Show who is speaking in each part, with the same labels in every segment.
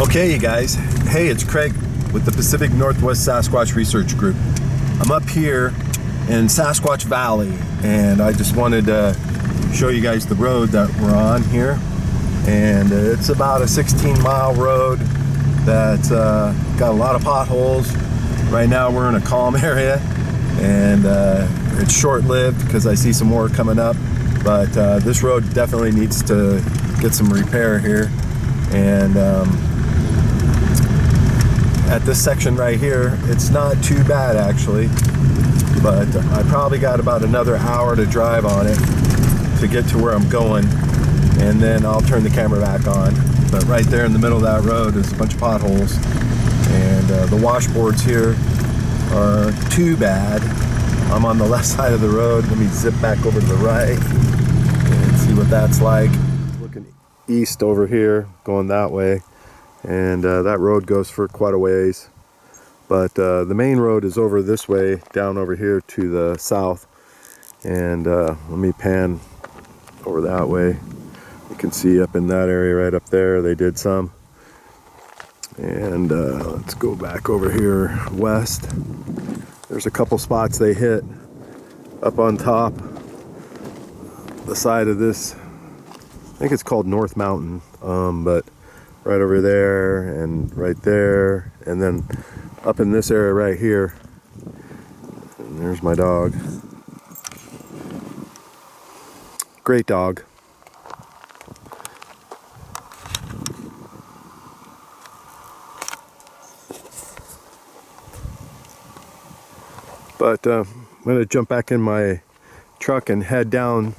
Speaker 1: Okay, you guys. Hey, it's Craig with the Pacific Northwest Sasquatch Research Group. I'm up here in Sasquatch Valley, and I just wanted to show you guys the road that we're on here. And it's about a 16-mile road that's got a lot of potholes. Right now we're in a calm area, and it's short-lived because I see some more coming up. But this road definitely needs to get some repair here. And at this section right here, it's not too bad actually, but I probably got about another hour to drive on it to get to where I'm going, and then I'll turn the camera back on. But right there in the middle of that road is a bunch of potholes, and the washboards here are too bad. I'm on the left side of the road. Let me zip back over to the right and see what that's like. Looking east over here, going that way. And that road goes for quite a ways, but the main road is over this way, down over here to the south. And let me pan over that way. You can see up in that area right up there they did some. And let's go back over here west. There's a couple spots they hit up on top the side of this, I think it's called North Mountain, but right over there and right there, and then up in this area right here. And there's my dog. Great dog. But I'm going to jump back in my truck and head down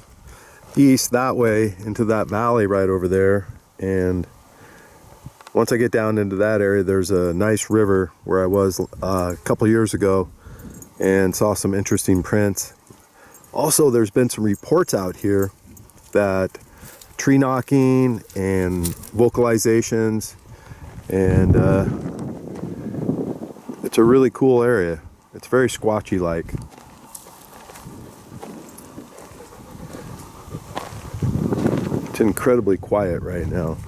Speaker 1: east that way into that valley right over there. And once I get down into that area, there's a nice river where I was a couple years ago and saw some interesting prints. Also, there's been some reports out here that tree knocking and vocalizations, and it's a really cool area. It's very Squatchy like. It's incredibly quiet right now.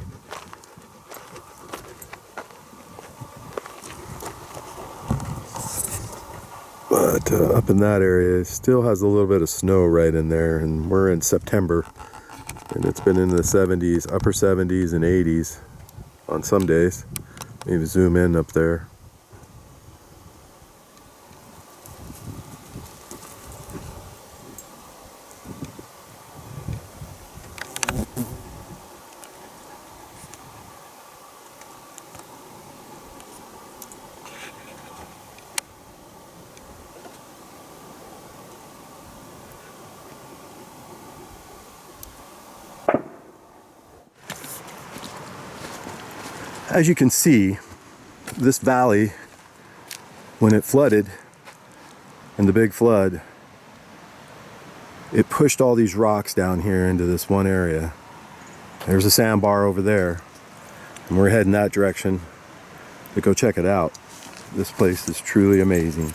Speaker 1: But up in that area, it still has a little bit of snow right in there, and we're in September, and it's been in the 70s, upper 70s and 80s on some days. Maybe zoom in up there. As you can see, this valley, when it flooded in the big flood, it pushed all these rocks down here into this one area. There's a sandbar over there. and we're heading that direction to go check it out. This place is truly amazing.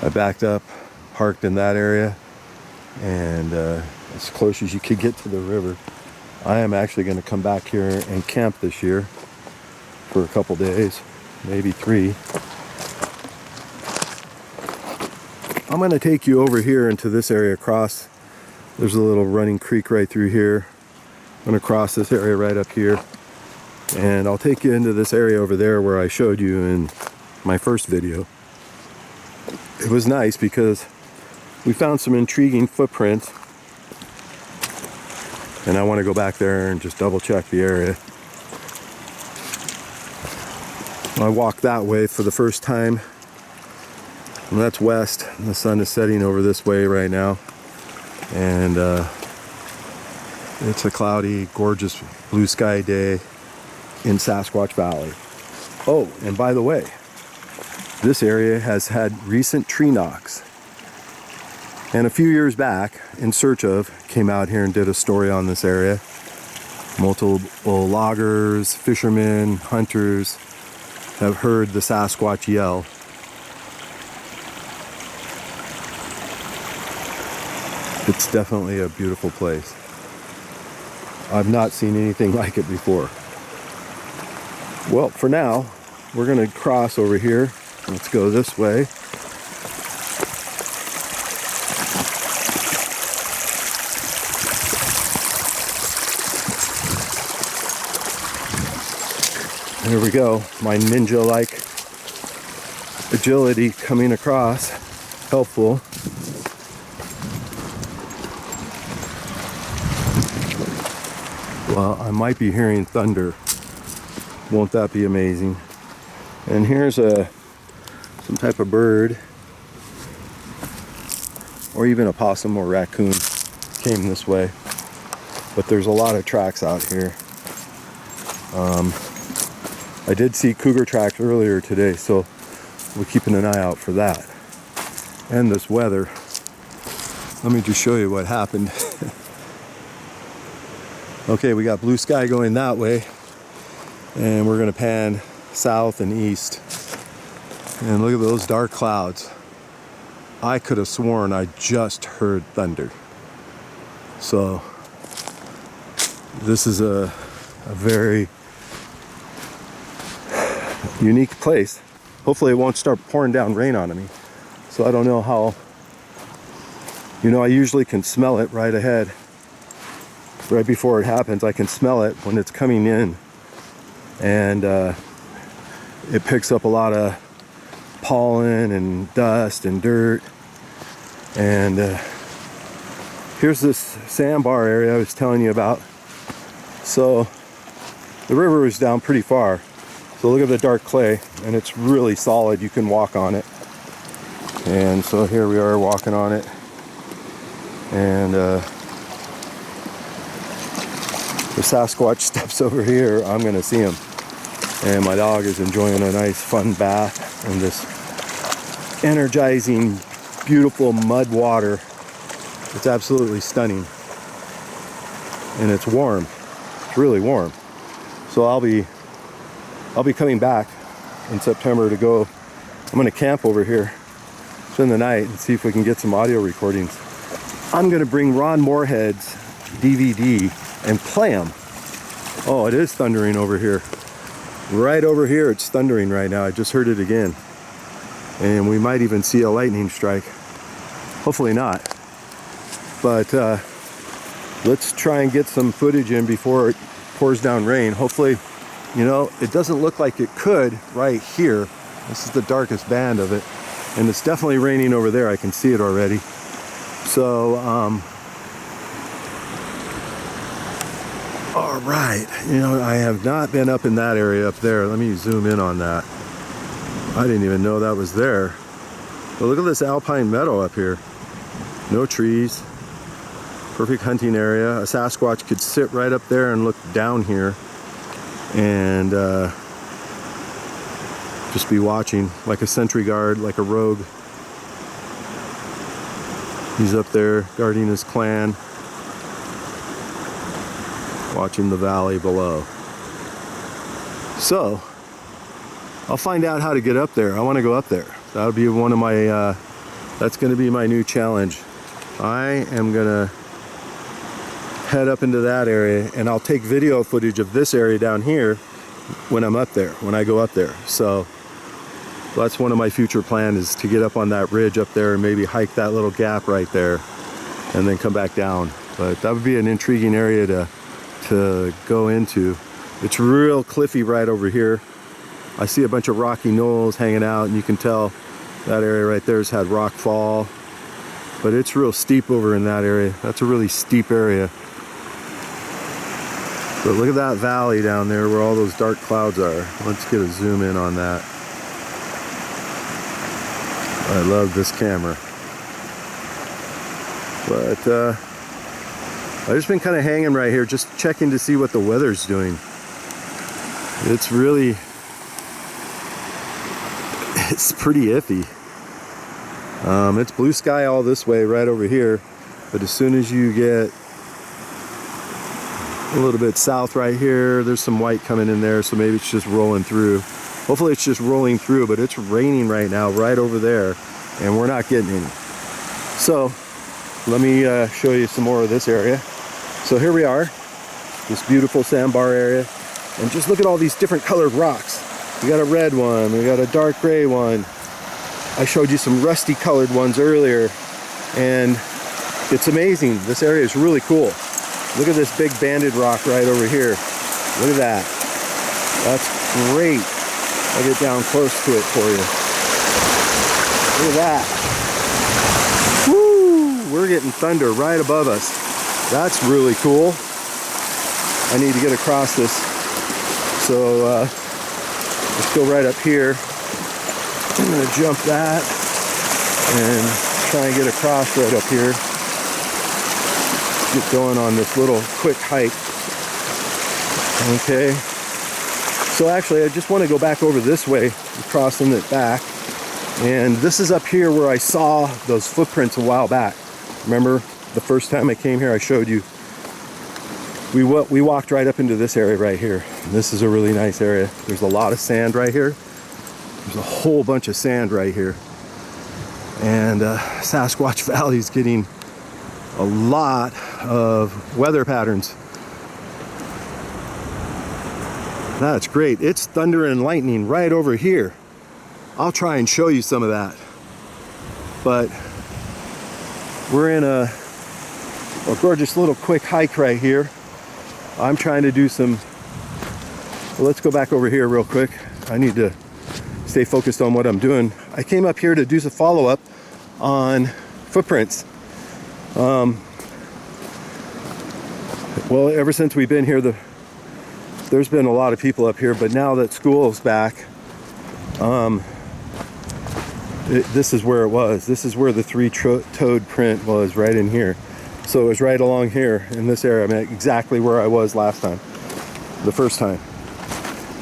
Speaker 1: I backed up, parked in that area, and as close as you could get to the river. I am actually going to come back here and camp this year for a couple days, maybe 3. I'm going to take you over here into this area across. There's a little running creek right through here. I'm going to cross this area right up here, and I'll take you into this area over there where I showed you in my first video. It was nice because we found some intriguing footprints, and I want to go back there and just double check the area. I walked that way for the first time, and that's west, and the sun is setting over this way right now, and it's a cloudy, gorgeous blue sky day in Sasquatch Valley. Oh, and by the way, this area has had recent tree knocks. And a few years back, N.W.S.R.G came out here and did a story on this area. Multiple loggers, fishermen, hunters have heard the Sasquatch yell. It's definitely a beautiful place. I've not seen anything like it before. Well, for now, we're going to cross over here. Let's go this way. Here we go. My ninja-like agility coming across. Helpful. Well, I might be hearing thunder. Won't that be amazing? And here's some type of bird, or even a possum or raccoon came this way. But there's a lot of tracks out here. I did see cougar tracks earlier today, so we're keeping an eye out for that. And this weather. Let me just show you what happened. Okay, we got blue sky going that way, and we're gonna pan south and east. And look at those dark clouds. I could have sworn I just heard thunder. So this is a very unique place. Hopefully it won't start pouring down rain on me. So I don't know how, I usually can smell it right ahead. Right before it happens, I can smell it when it's coming in. And it picks up a lot of pollen and dust and dirt. And here's this sandbar area I was telling you about. So the river is down pretty far. So look at the dark clay, and it's really solid. You can walk on it. And so here we are walking on it. And the Sasquatch steps over here, I'm gonna see him. And my dog is enjoying a nice fun bath in this energizing, beautiful mud water. It's absolutely stunning. And it's warm. It's really warm. So I'll be coming back in September to go. I'm gonna camp over here, spend the night, and see if we can get some audio recordings. I'm gonna bring Ron Moorhead's DVD and play them. Oh, it is thundering over here. Right over here, it's thundering right now. I just heard it again. And we might even see a lightning strike. Hopefully not. But let's try and get some footage in before it pours down rain. Hopefully, it doesn't look like it could right here. This is the darkest band of it. And it's definitely raining over there. I can see it already. So, all right. I have not been up in that area up there. Let me zoom in on that. I didn't even know that was there. But look at this alpine meadow up here. No trees. Perfect hunting area. A Sasquatch could sit right up there and look down here and just be watching like a sentry guard, like a rogue. He's up there guarding his clan. watching the valley below. So I'll find out how to get up there. I want to go up there. That'll be one of my that's going to be my new challenge. I am gonna head up into that area, and I'll take video footage of this area down here when I'm up there, when I go up there. So that's one of my future plans, is to get up on that ridge up there and maybe hike that little gap right there and then come back down. But that would be an intriguing area to go into. It's real cliffy right over here. I see a bunch of rocky knolls hanging out, and you can tell that area right there has had rock fall. But it's real steep over in that area. That's a really steep area. But look at that valley down there where all those dark clouds are. Let's get a zoom in on that. I love this camera. But I've just been kind of hanging right here, just checking to see what the weather's doing. It's really, it's pretty iffy. It's blue sky all this way right over here, but as soon as you get a little bit south right here, there's some white coming in there, so maybe it's just rolling through. Hopefully it's just rolling through, but it's raining right now right over there, and we're not getting any. So let me show you some more of this area. So here we are, this beautiful sandbar area, and just look at all these different colored rocks. We got a red one, we got a dark gray one. I showed you some rusty colored ones earlier, and it's amazing. This area is really cool. Look at this big banded rock right over here. Look at that. That's great. I'll get down close to it for you. Look at that. Woo! We're getting thunder right above us. That's really cool. I need to get across this. So let's go right up here. I'm going to jump that and try and get across right up here. Get going on this little quick hike. Okay. So actually, I just want to go back over this way, crossing it back. And this is up here where I saw those footprints a while back. Remember the first time I came here, I showed you. We walked right up into this area right here. This is a really nice area. There's a lot of sand right here. There's a whole bunch of sand right here. And Sasquatch Valley is getting a lot of weather patterns. That's great. It's thunder and lightning right over here. I'll try and show you some of that. But we're in a gorgeous little quick hike right here. I'm trying to do some, well, let's go back over here real quick. I need to stay focused on what I'm doing. I came up here to do some follow-up on footprints. Well, ever since we've been here, there's been a lot of people up here, but now that school's back, this is where it was. This is where the three-toed print was, right in here. So it was right along here in this area. I mean, exactly where I was last time, the first time.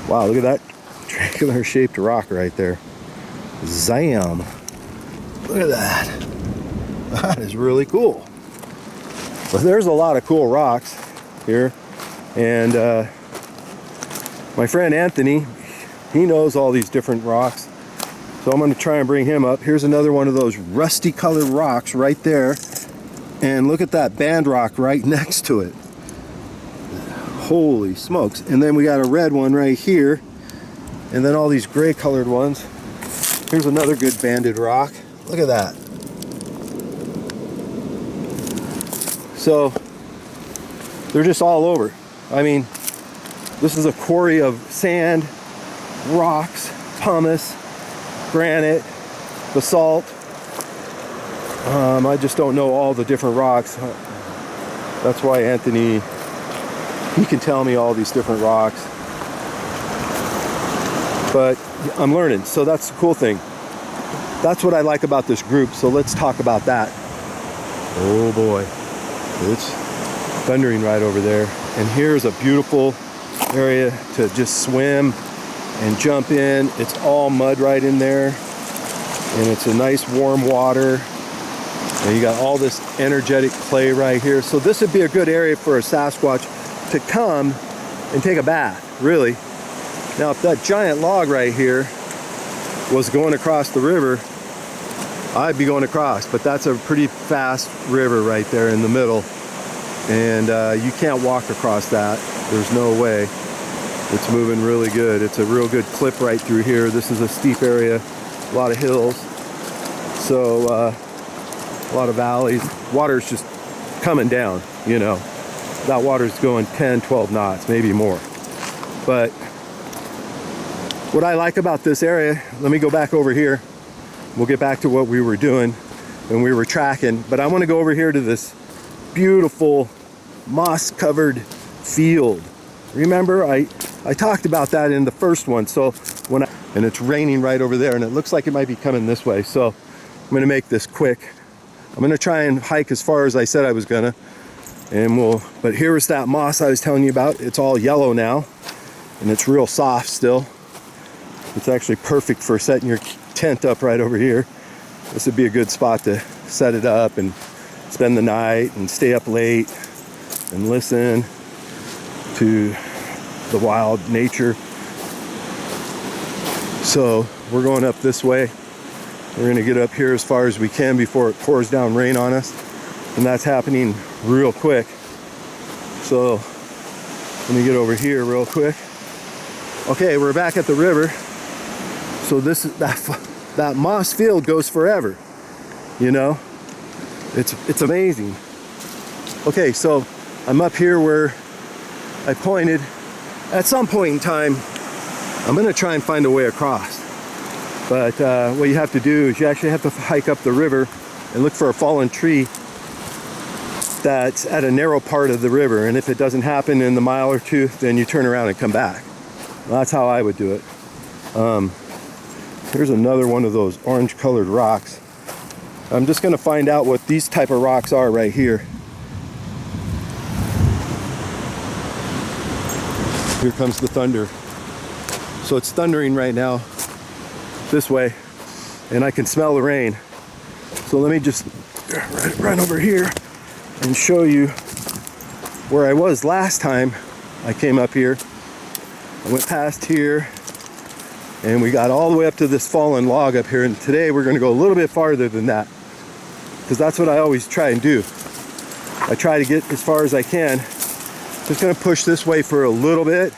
Speaker 1: Wow, look at that triangular shaped rock right there. Zam! Look at that. That is really cool. But there's a lot of cool rocks here. And my friend Anthony, he knows all these different rocks. So I'm going to try and bring him up. Here's another one of those rusty colored rocks right there. And look at that band rock right next to it. Holy smokes. And then we got a red one right here. And then all these gray colored ones. Here's another good banded rock. Look at that. So they're just all over. I mean, this is a quarry of sand, rocks, pumice, granite, basalt. I just don't know all the different rocks. That's why Anthony, he can tell me all these different rocks. But I'm learning, so that's the cool thing. That's what I like about this group, so let's talk about that. Oh boy, it's thundering right over there. And here's a beautiful area to just swim and jump in. It's all mud right in there. And it's a nice warm water. And you got all this energetic clay right here. So this would be a good area for a Sasquatch to come and take a bath, really. Now, if that giant log right here was going across the river, I'd be going across, but that's a pretty fast river right there in the middle, and you can't walk across that. There's no way. It's moving really good. It's a real good clip right through here. This is a steep area, a lot of hills, so a lot of valleys. Water's just coming down, you know. That water's going 10, 12 knots, maybe more. But what I like about this area, let me go back over here. We'll get back to what we were doing when we were tracking, but I want to go over here to this beautiful moss-covered field. Remember, I talked about that in the first one. So and it's raining right over there, and it looks like it might be coming this way. So I'm going to make this quick. I'm going to try and hike as far as I said I was gonna, but here is that moss I was telling you about. It's all yellow now, and it's real soft still. It's actually perfect for setting your tent up right over here. This would be a good spot to set it up and spend the night and stay up late and listen to the wild nature. So we're going up this way. We're going to get up here as far as we can before it pours down rain on us, and that's happening real quick. So let me get over here real quick. Okay, we're back at the river. So that moss field goes forever, you know. It's amazing. Okay, so I'm up here where I pointed. At some point in time, I'm going to try and find a way across. But what you have to do is you actually have to hike up the river and look for a fallen tree that's at a narrow part of the river. And if it doesn't happen in the mile or two, then you turn around and come back. That's how I would do it. Here's another one of those orange colored rocks. I'm just going to find out what these type of rocks are right here. Here comes the thunder. So it's thundering right now this way, and I can smell the rain. So let me just run over here and show you where I was last time I came up here. I went past here, and we got all the way up to this fallen log up here, and today we're going to go a little bit farther than that, because that's what I always try and do. I try to get as far as I can. Just going to push this way for a little bit,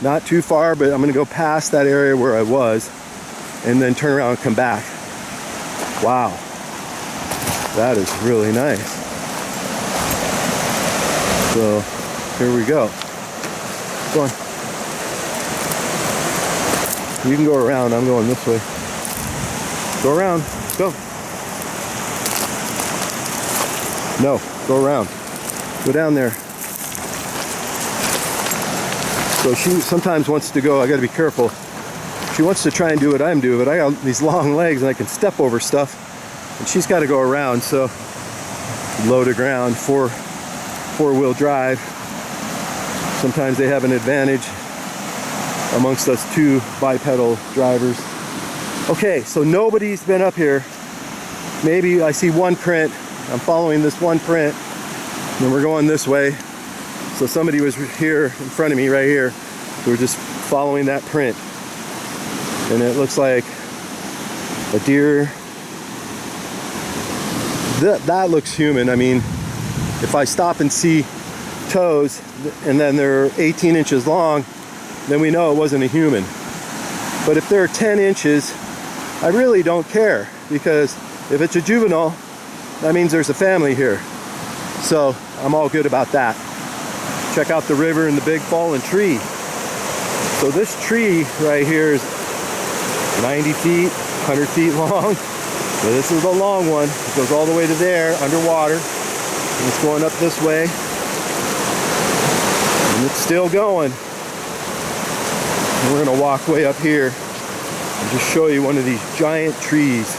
Speaker 1: not too far, but I'm going to go past that area where I was and then turn around and come back. Wow, that is really nice. So here we go. Go on. You can go around. I'm going this way. Go around. Go. No, go around. Go down there. So she sometimes wants to go. I got to be careful. She wants to try and do what I'm doing, but I got these long legs and I can step over stuff. And she's got to go around. So low to ground, four-wheel drive. Sometimes they have an advantage amongst us two bipedal drivers. Okay, so nobody's been up here. Maybe I see one print. I'm following this one print, and we're going this way. So somebody was here in front of me right here. We're just following that print. And it looks like a deer. That looks human. I mean, if I stop and see toes and then they're 18 inches long, then we know it wasn't a human. But if they're 10 inches, I really don't care, because if it's a juvenile, that means there's a family here. So I'm all good about that. Check out the river and the big fallen tree. So this tree right here is 90 feet, 100 feet long. So this is the long one. It goes all the way to there, underwater. And it's going up this way. And it's still going. And we're gonna walk way up here and just show you one of these giant trees.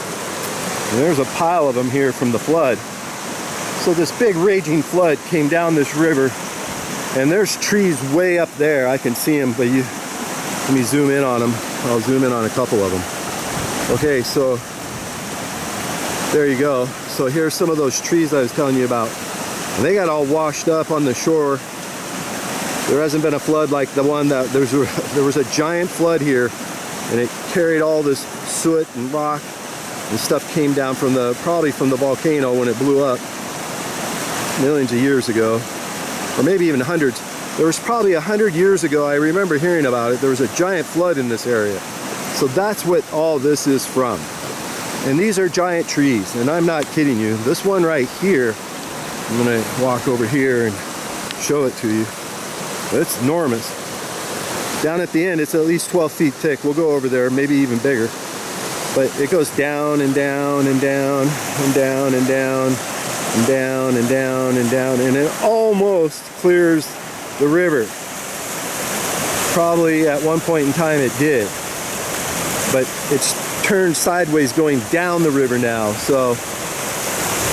Speaker 1: And there's a pile of them here from the flood. So this big raging flood came down this river, and there's trees way up there. I can see them, but let me zoom in on them. I'll zoom in on a couple of them. Okay, so there you go. So here's some of those trees I was telling you about. And they got all washed up on the shore. There hasn't been a flood like the one that there was a giant flood here, and it carried all this soot and rock and stuff came down from probably from the volcano when it blew up millions of years ago, or maybe even hundreds. There was probably 100 years ago, I remember hearing about it, there was a giant flood in this area. So that's what all this is from. And these are giant trees, and I'm not kidding you. This one right here, I'm gonna walk over here and show it to you. It's enormous. Down at the end, it's at least 12 feet thick. We'll go over there, maybe even bigger. But it goes down and down and down and down and down and down and down and down, and it almost clears the river. Probably at one point in time it did, but it's turned sideways going down the river now. So,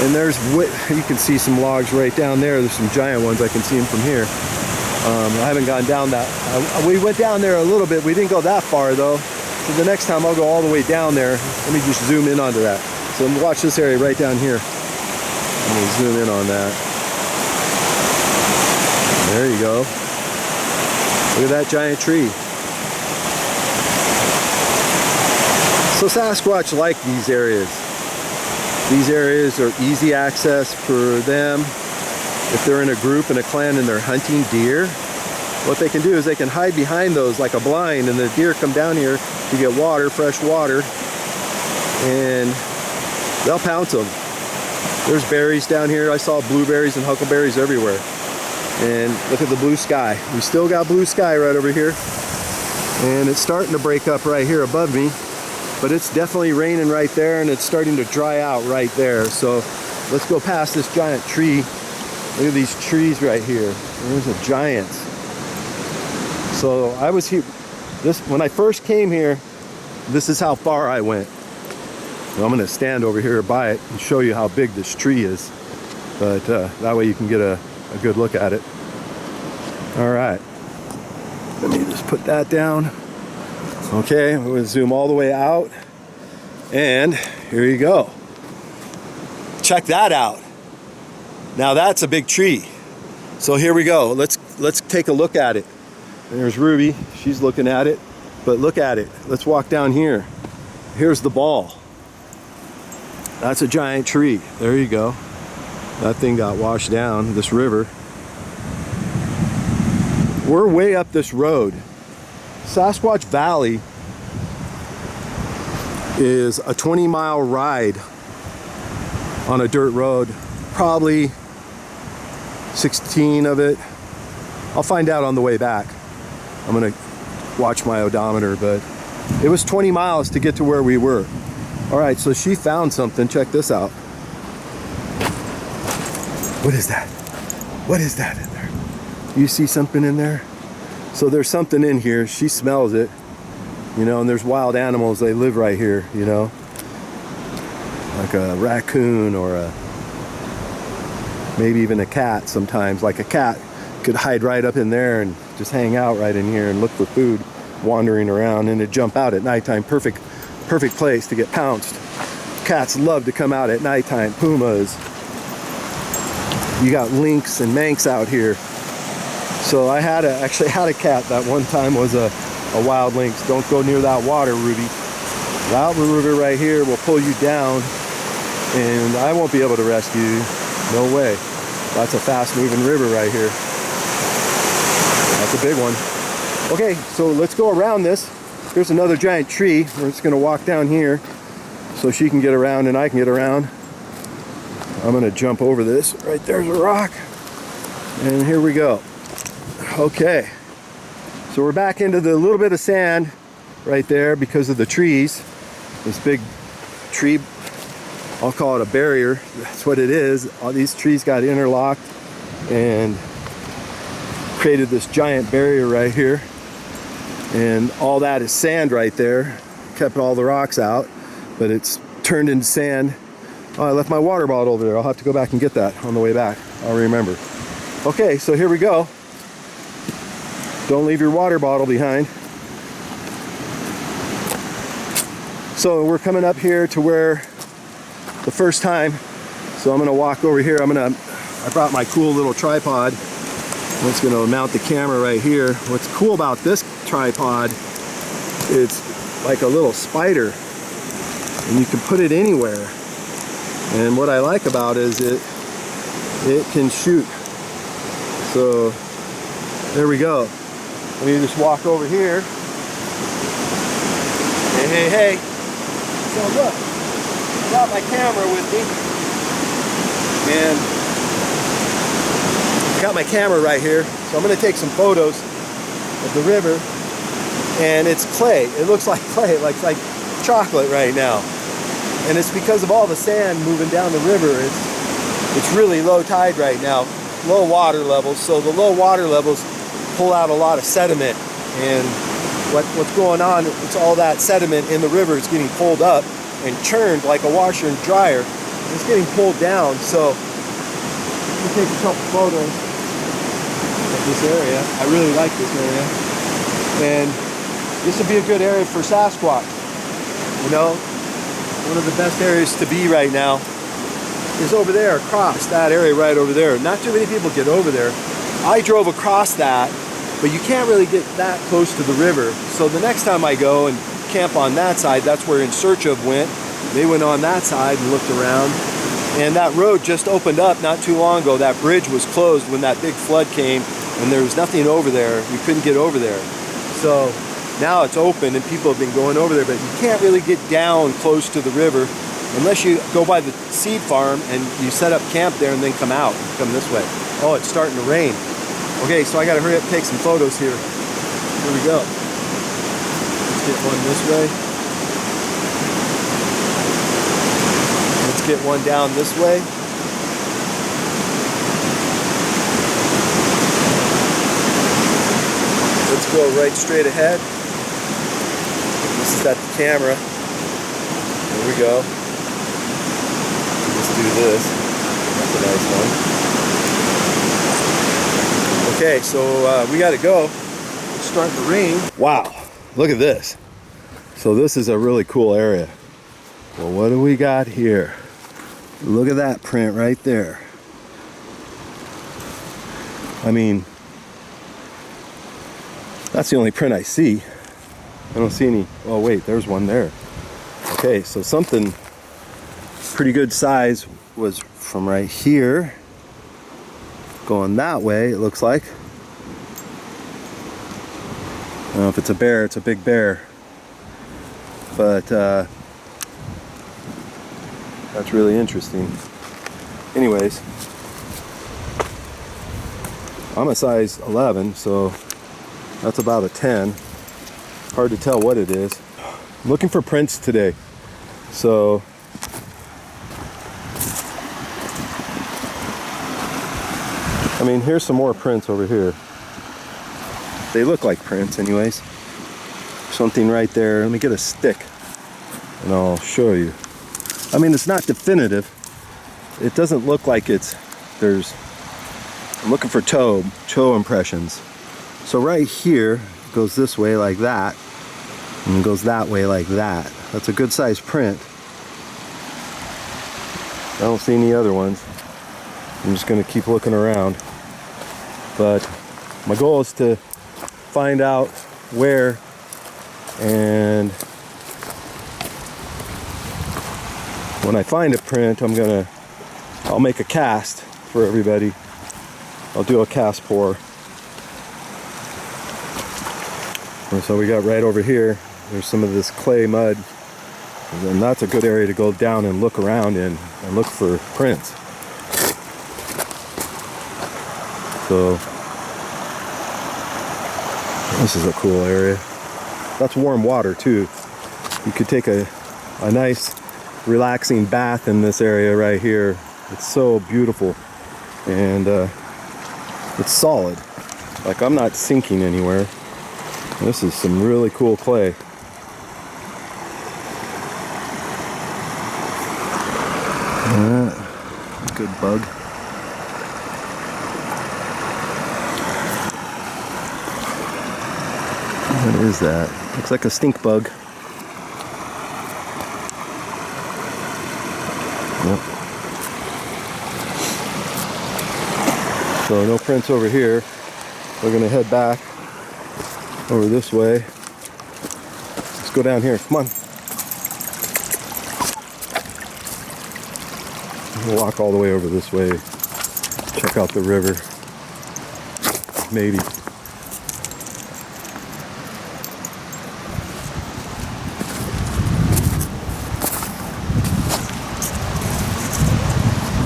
Speaker 1: and you can see some logs right down there. There's some giant ones. I can see them from here. I haven't gone down that. We went down there a little bit. We didn't go that far though. So the next time I'll go all the way down there. Let me just zoom in onto that. So watch this area right down here. Let me zoom in on that. There you go. Look at that giant tree. So Sasquatch like these areas. These areas are easy access for them. If they're in a group and a clan and they're hunting deer, what they can do is they can hide behind those like a blind, and the deer come down here to get water, fresh water, and they'll pounce them. There's berries down here. I saw blueberries and huckleberries everywhere. And look at the blue sky. We still got blue sky right over here. And it's starting to break up right here above me, but it's definitely raining right there, and it's starting to dry out right there. So let's go past this giant tree. Look at these trees right here. There's a giant. So I was here, when I first came here, this is how far I went. I'm gonna stand over here by it and show you how big this tree is. But that way you can get a good look at it. All right, let me just put that down. Okay, I'm gonna zoom all the way out. And here you go. Check that out. Now that's a big tree. So here we go. Let's take a look at it. There's Ruby. She's looking at it. But look at it. Let's walk down here. Here's the ball. That's a giant tree. There you go. That thing got washed down this river. We're way up this road. Sasquatch Valley is a 20-mile ride on a dirt road. Probably 16 of it. I'll find out on the way back. I'm gonna watch my odometer, but it was 20 miles to get to where we were. All right, so she found something. Check this out. What is that? What is that in there? You see something in there? So there's something in here. She smells it, you know, and there's wild animals. They live right here, you know, like a raccoon or maybe even a cat sometimes. Like a cat could hide right up in there and just hang out right in here and look for food, wandering around, and it'd jump out at nighttime. Perfect place to get pounced. Cats love to come out at nighttime. Pumas. You got lynx and manx out here. So I actually had a cat that one time was a wild lynx. Don't go near that water, Ruby. That river right here will pull you down, and I won't be able to rescue you. No way. That's a fast-moving river right here. That's a big one. Okay, so let's go around this. Here's another giant tree. We're just gonna walk down here so she can get around and I can get around. I'm gonna jump over this. Right there's a rock. And here we go. Okay. So we're back into the little bit of sand right there because of the trees. This big tree, I'll call it a barrier. That's what it is. All these trees got interlocked and created this giant barrier right here. And all that is sand right there. Kept all the rocks out, but it's turned into sand. Oh, I left my water bottle over there. I'll have to go back and get that on the way back. I'll remember. Okay, so here we go. Don't leave your water bottle behind. So we're coming up here to where the first time. So I'm gonna walk over here. I brought my cool little tripod. I'm just gonna mount the camera right here. What's cool about this tripod, it's like a little spider and you can put it anywhere. And what I like about it is it can shoot. So there we go. Let me just walk over here. Hey, hey, hey. So look, I got my camera with me. And I got my camera right here. So I'm gonna take some photos of the river. And it's clay. It looks like clay. It looks like chocolate right now. And it's because of all the sand moving down the river. It's really low tide right now. Low water levels. So the low water levels pull out a lot of sediment. And what's going on, it's all that sediment in the river is getting pulled up and churned like a washer and dryer. It's getting pulled down. So let me take a couple photos of this area. I really like this area. And this would be a good area for Sasquatch. You know, one of the best areas to be right now is over there, across that area right over there. Not too many people get over there. I drove across that, but you can't really get that close to the river. So the next time I go and camp on that side, that's where N.W.S.R.G went. They went on that side and looked around. And that road just opened up not too long ago. That bridge was closed when that big flood came and there was nothing over there. You couldn't get over there. So now it's open and people have been going over there, but you can't really get down close to the river unless you go by the seed farm and you set up camp there and then come out, come this way. Oh, it's starting to rain. Okay, so I gotta hurry up and take some photos here. Here we go. Let's get one this way. Let's get one down this way. Let's go right straight ahead. This is at the camera. There we go. Let's do this. That's a nice one. Okay, so we gotta go. It's starting to rain. Wow, look at this. So this is a really cool area. Well, what do we got here? Look at that print right there. I mean, that's the only print I see. I don't see any. Oh wait, there's one there. Okay, so something pretty good size was from right here going that way, it looks like. I don't know if it's a bear, it's a big bear. But that's really interesting. Anyways, I'm a size 11, so that's about a 10. Hard to tell what it is. I'm looking for prints today. So I mean, here's some more prints over here. They look like prints anyways. Something right there. Let me get a stick and I'll show you. I mean, it's not definitive. It doesn't look like I'm looking for toe impressions. So right here, it goes this way like that, and it goes that way like that. That's a good size print. I don't see any other ones. I'm just gonna keep looking around. But my goal is to find out where, and when I find a print, I'll make a cast for everybody. I'll do a cast pour. And so we got right over here, there's some of this clay mud. And that's a good area to go down and look around in and look for prints. So this is a cool area. That's warm water too. You could take a nice relaxing bath in this area right here. It's so beautiful, and it's solid. Like, I'm not sinking anywhere. This is some really cool clay. Good bug. What is that? Looks like a stink bug. Yep. So no prints over here. we're gonna head back over this way. Let's go down here, come on. We'll walk all the way over this way, check out the river, maybe.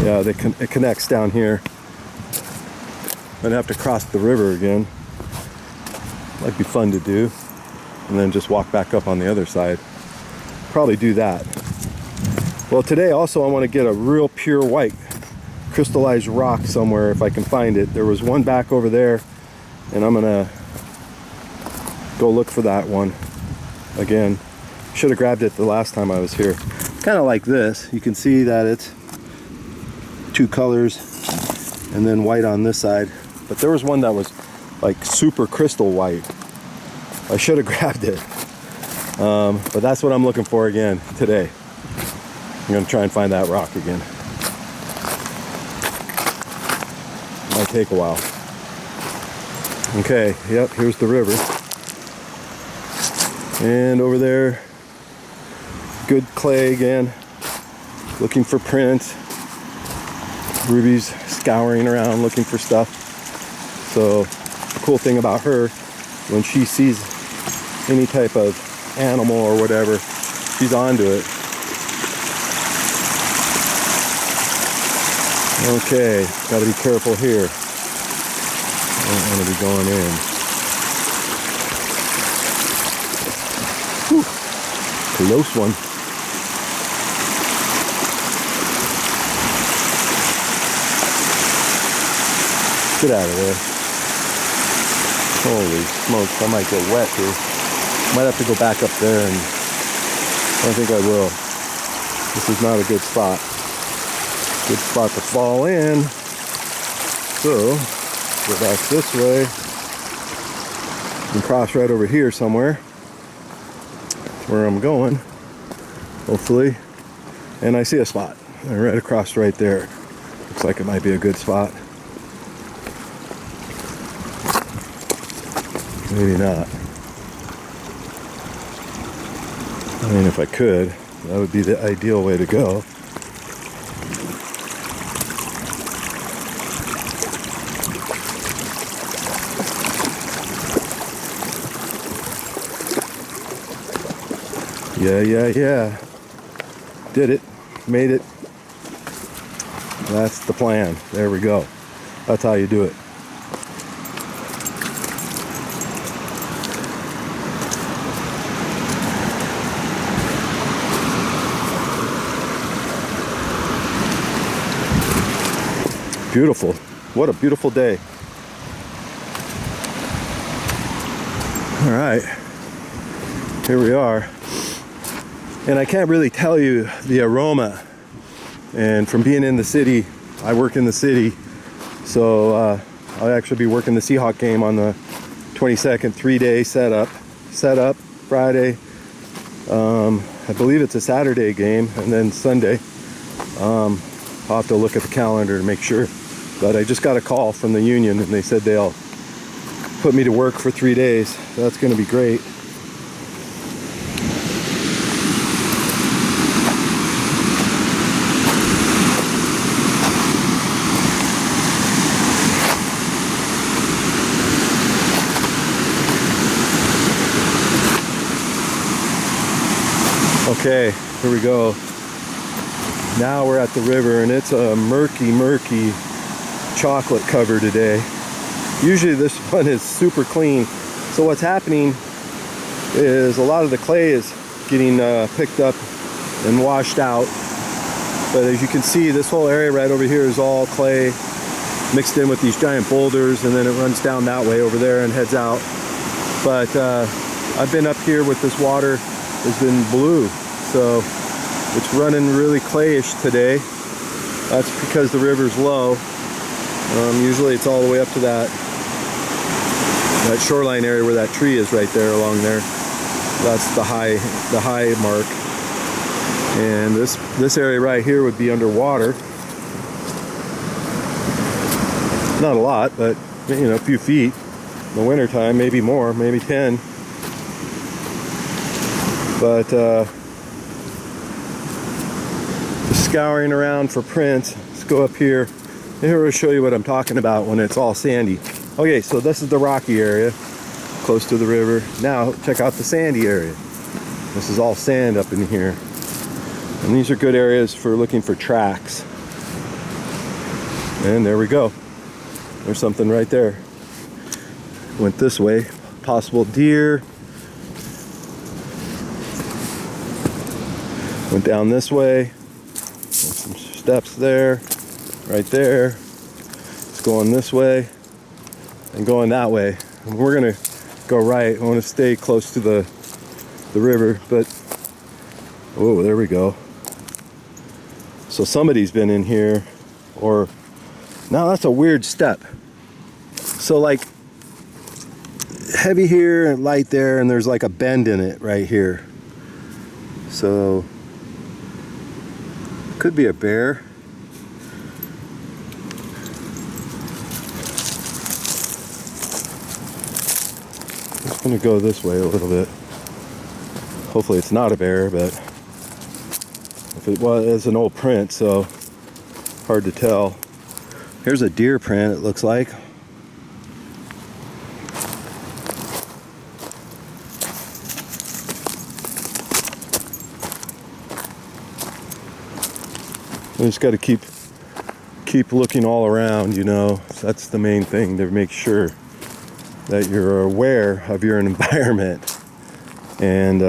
Speaker 1: Yeah, it connects down here. I'm gonna have to cross the river again. Might be fun to do. And then just walk back up on the other side. Probably do that. Well, today also I want to get a real pure white crystallized rock somewhere if I can find it. There was one back over there, and I'm gonna go look for that one again. Should have grabbed it the last time I was here. Kind of like this. You can see that it's two colors and then white on this side, but there was one that was like super crystal white. I should have grabbed it, but that's what I'm looking for again today. I'm gonna try and find that rock again. Might take a while. Okay, yep, here's the river, and over there, good clay again, looking for prints. Ruby's scouring around looking for stuff. So the cool thing about her, when she sees any type of animal or whatever, she's onto it. Okay, gotta be careful here. I don't want to be going in. Whew. Close one. Get out of there. Holy smokes, I might get wet here. Might have to go back up there, and I don't think I will. This is not a good spot. Good spot to fall in. So, go back this way and cross right over here somewhere. That's where I'm going, hopefully. And I see a spot right across right there. Looks like it might be a good spot. Maybe not. I mean, if I could, that would be the ideal way to go. Yeah. Did it. Made it. That's the plan. There we go. That's how you do it. Beautiful. What a beautiful day. All right. Here we are. And I can't really tell you the aroma. And from being in the city, I work in the city. So I'll actually be working the Seahawk game on the 22nd, 3-day setup Friday. I believe it's a Saturday game, and then Sunday. I'll have to look at the calendar to make sure. But I just got a call from the union, and they said they'll put me to work for 3 days. So that's going to be great. Okay, here we go. Now we're at the river, and it's a murky chocolate cover today. Usually this one is super clean. So what's happening is a lot of the clay is getting picked up and washed out. But as you can see, this whole area right over here is all clay mixed in with these giant boulders, and then it runs down that way over there and heads out. But I've been up here with this water. It's been blue, so it's running really clayish today. That's because the river's low. Usually it's all the way up to that shoreline area where that tree is right there along there. That's the high mark. And this area right here would be underwater. Not a lot, but you know, a few feet. in the wintertime, maybe more, maybe 10. But just scouring around for prints. Let's go up here. Here I'll show you what I'm talking about when it's all sandy. Okay, so this is the rocky area, close to the river. Now check out the sandy area. This is all sand up in here. And these are good areas for looking for tracks. And there we go. There's something right there. Went this way. Possible deer. Went down this way. Some steps there. Right there. It's going this way. And going that way. And we're going to go right. I want to stay close to the river. But, oh, there we go. So somebody's been in here. Or, now that's a weird step. So like heavy here and light there, and there's like a bend in it right here. So could be a bear. I'm just gonna go this way a little bit. Hopefully it's not a bear, but if it was, it's an old print, so hard to tell. Here's a deer print, it looks like. We just got to keep looking all around, you know. That's the main thing, to make sure that you're aware of your environment. And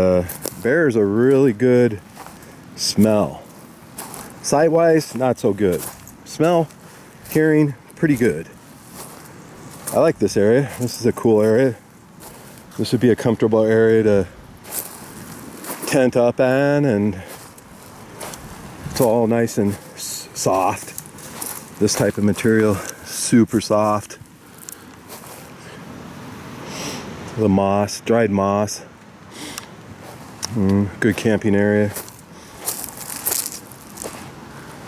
Speaker 1: bears are really good smell. Sight-wise, not so good. Smell, hearing, pretty good. I like this area. This is a cool area. This would be a comfortable area to tent up in, and it's all nice and soft. This type of material, super soft. The moss, dried moss. Good camping area.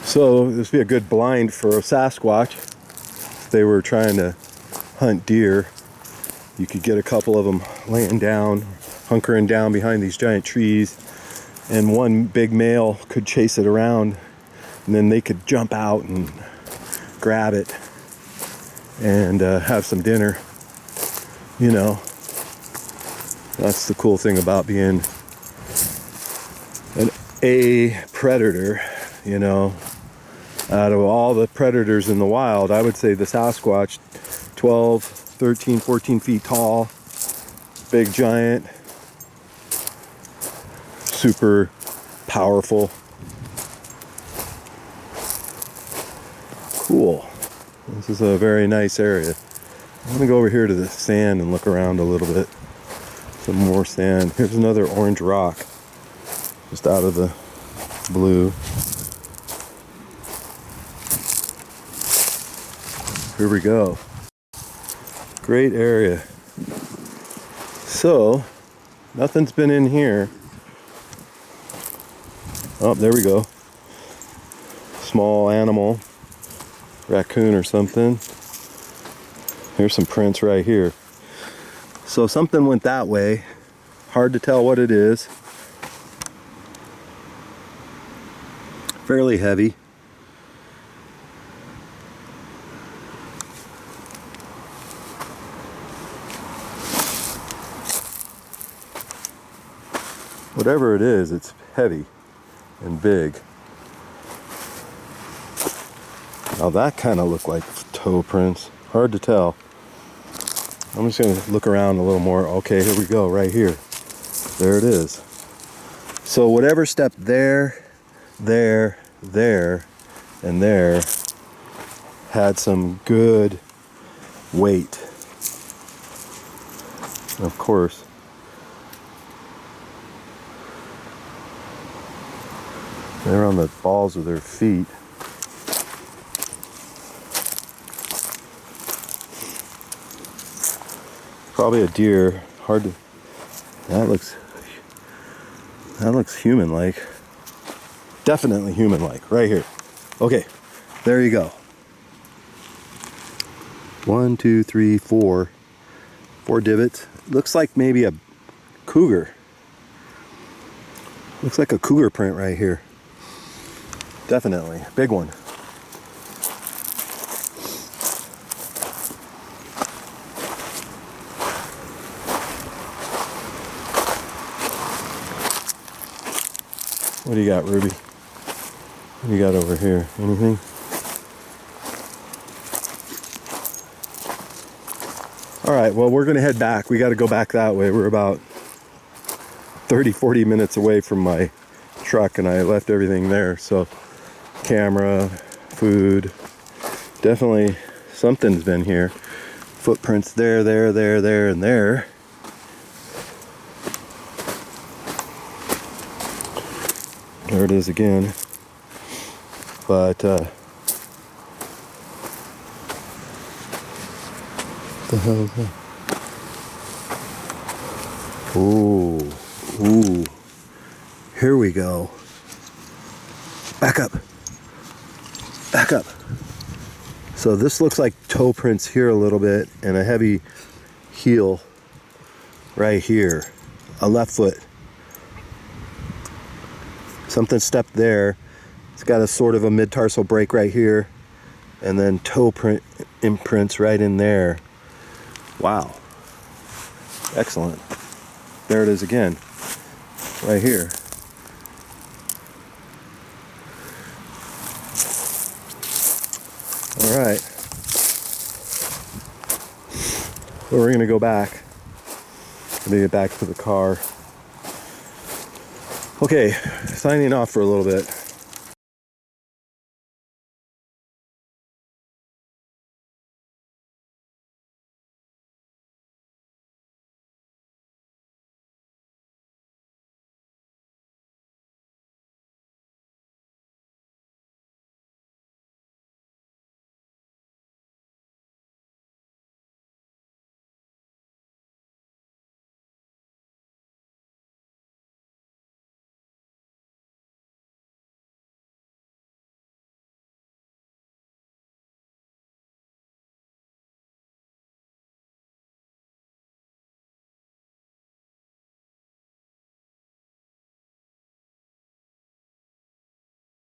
Speaker 1: So this would be a good blind for a Sasquatch. If they were trying to hunt deer, you could get a couple of them laying down, hunkering down behind these giant trees, and one big male could chase it around, and then they could jump out and grab it and have some dinner. You know, that's the cool thing about being a predator, you know. Out of all the predators in the wild, I would say the Sasquatch, 12, 13, 14 feet tall, big giant, super powerful. Cool. This is a very nice area. I'm going to go over here to the sand and look around a little bit. Some more sand. Here's another orange rock, just out of the blue. Here we go. Great area. So, nothing's been in here. Oh, there we go. Small animal. Raccoon or something. Here's some prints right here. So something went that way. Hard to tell what it is. Fairly heavy. Whatever it is, it's heavy and big. Now that kind of looked like toe prints. Hard to tell. I'm just going to look around a little more. Okay, here we go, right here. There it is. So whatever step there, there, and there had some good weight. Of course. They're on the balls of their feet. Probably a deer. Hard to. That looks human-like. Definitely human-like. Right here. Okay, there you go. 1, 2, 3, 4. 4 divots. Looks like maybe a cougar. Looks like a cougar print right here. Definitely. Big one. What do you got, Ruby? What do you got over here? Anything? All right, well, we're going to head back. We got to go back that way. We're about 30-40 minutes away from my truck, and I left everything there. So camera, food, definitely something's been here. Footprints there, and there. There it is again. But what the hell is that? Ooh. Here we go. Back up. So this looks like toe prints here a little bit and a heavy heel right here. A left foot. Something stepped there. It's got a sort of a mid-tarsal break right here. And then toe print imprints right in there. Wow. Excellent. There it is again. Right here. All right. So we're going to go back. Let me get back to the car. Okay, signing off for a little bit.